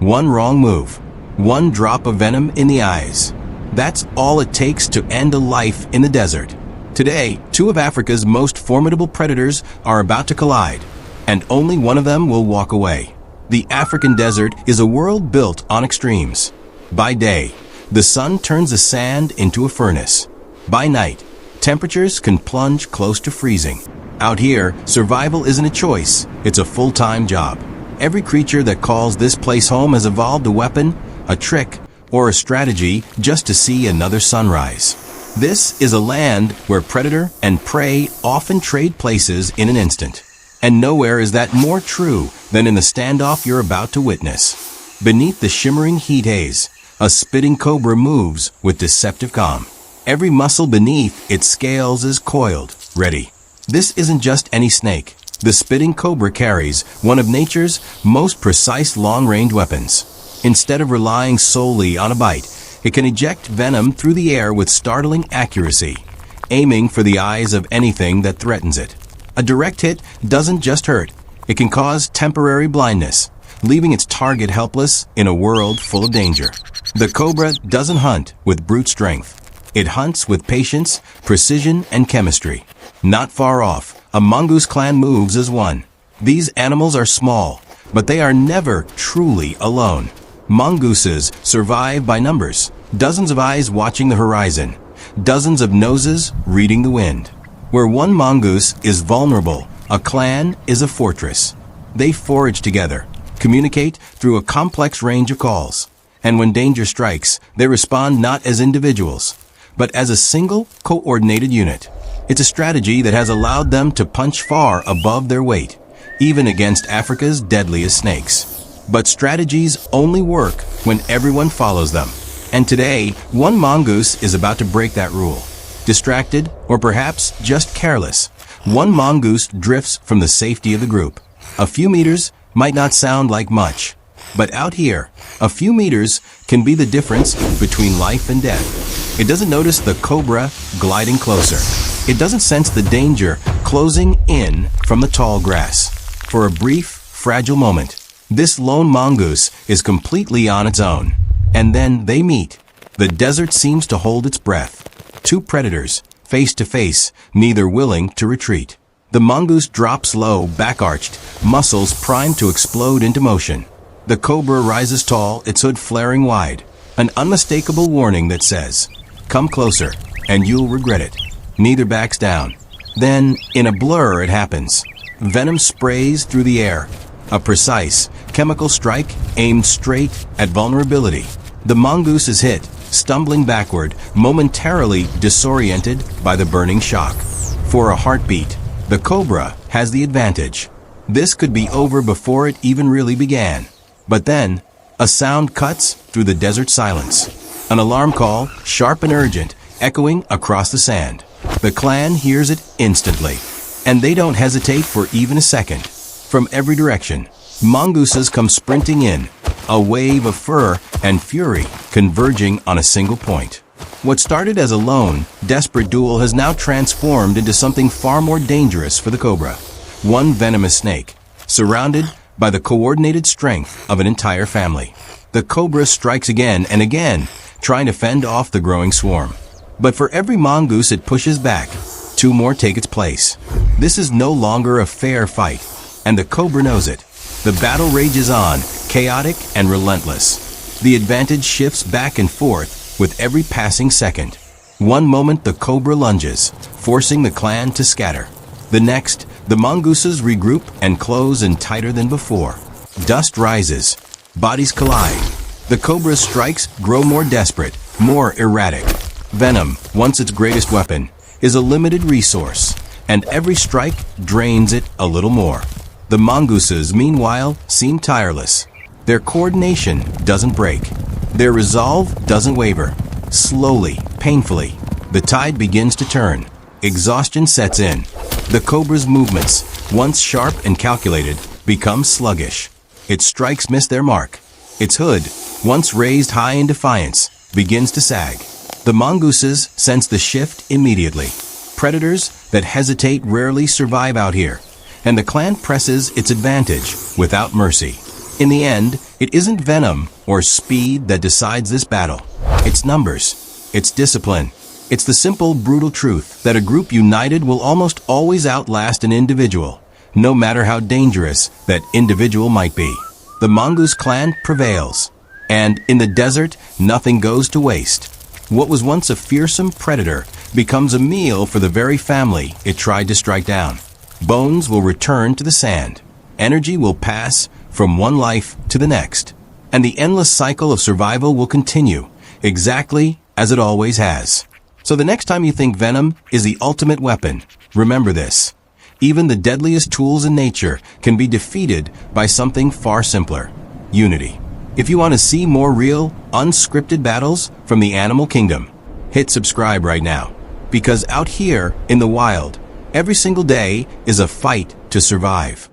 One wrong move, one drop of venom in the eyes. That's all it takes to end a life in the desert. Today, two of Africa's most formidable predators are about to collide, and only one of them will walk away. The African desert is a world built on extremes. By day, the sun turns the sand into a furnace. By night, temperatures can plunge close to freezing. Out here, survival isn't a choice, it's a full-time job. Every creature that calls this place home has evolved a weapon, a trick, or a strategy just to see another sunrise. This is a land where predator and prey often trade places in an instant. And nowhere is that more true than in the standoff you're about to witness. Beneath the shimmering heat haze, a spitting cobra moves with deceptive calm. Every muscle beneath its scales is coiled, ready. This isn't just any snake. The spitting cobra carries one of nature's most precise long-range weapons. Instead of relying solely on a bite, it can eject venom through the air with startling accuracy, aiming for the eyes of anything that threatens it. A direct hit doesn't just hurt, it can cause temporary blindness, leaving its target helpless in a world full of danger. The cobra doesn't hunt with brute strength. It hunts with patience, precision, and chemistry. Not far off, a mongoose clan moves as one. These animals are small, but they are never truly alone. Mongooses survive by numbers, dozens of eyes watching the horizon, dozens of noses reading the wind. Where one mongoose is vulnerable, a clan is a fortress. They forage together, communicate through a complex range of calls, and when danger strikes, they respond not as individuals, but as a single, coordinated unit. It's a strategy that has allowed them to punch far above their weight, even against Africa's deadliest snakes. But strategies only work when everyone follows them. And today, one mongoose is about to break that rule. Distracted, or perhaps just careless, one mongoose drifts from the safety of the group. A few meters might not sound like much, but out here, a few meters can be the difference between life and death. It doesn't notice the cobra gliding closer. It doesn't sense the danger closing in from the tall grass. For a brief, fragile moment, this lone mongoose is completely on its own. And then they meet. The desert seems to hold its breath. Two predators, face to face, neither willing to retreat. The mongoose drops low, back-arched, muscles primed to explode into motion. The cobra rises tall, its hood flaring wide. An unmistakable warning that says, "Come closer, and you'll regret it." Neither backs down. Then, in a blur, it happens. Venom sprays through the air. A precise, chemical strike aimed straight at vulnerability. The mongoose is hit, stumbling backward, momentarily disoriented by the burning shock. For a heartbeat, the cobra has the advantage. This could be over before it even really began. But then, a sound cuts through the desert silence. An alarm call, sharp and urgent, echoing across the sand. The clan hears it instantly, and they don't hesitate for even a second. From every direction, mongooses come sprinting in, a wave of fur and fury converging on a single point. What started as a lone, desperate duel has now transformed into something far more dangerous for the cobra. One venomous snake, surrounded by the coordinated strength of an entire family. The cobra strikes again and again, trying to fend off the growing swarm. But for every mongoose it pushes back, two more take its place. This is no longer a fair fight, and the cobra knows it. The battle rages on, chaotic and relentless. The advantage shifts back and forth with every passing second. One moment the cobra lunges, forcing the clan to scatter. The next, the mongooses regroup and close in tighter than before. Dust rises, bodies collide. The cobra's strikes grow more desperate, more erratic. Venom, once its greatest weapon, is a limited resource, and every strike drains it a little more. The mongooses, meanwhile, seem tireless. Their coordination doesn't break. Their resolve doesn't waver. Slowly, painfully, the tide begins to turn. Exhaustion sets in. The cobra's movements, once sharp and calculated, become sluggish. Its strikes miss their mark. Its hood, once raised high in defiance, begins to sag. The mongooses sense the shift immediately. Predators that hesitate rarely survive out here, and the clan presses its advantage without mercy. In the end, it isn't venom or speed that decides this battle. It's numbers. It's discipline. It's the simple, brutal truth that a group united will almost always outlast an individual, no matter how dangerous that individual might be. The Mongoose clan prevails. And in the desert, nothing goes to waste. What was once a fearsome predator becomes a meal for the very family it tried to strike down. Bones will return to the sand. Energy will pass from one life to the next. And the endless cycle of survival will continue, exactly as it always has. So the next time you think venom is the ultimate weapon, remember this. Even the deadliest tools in nature can be defeated by something far simpler: unity. If you want to see more real, unscripted battles from the animal kingdom, hit subscribe right now. Because out here in the wild, every single day is a fight to survive.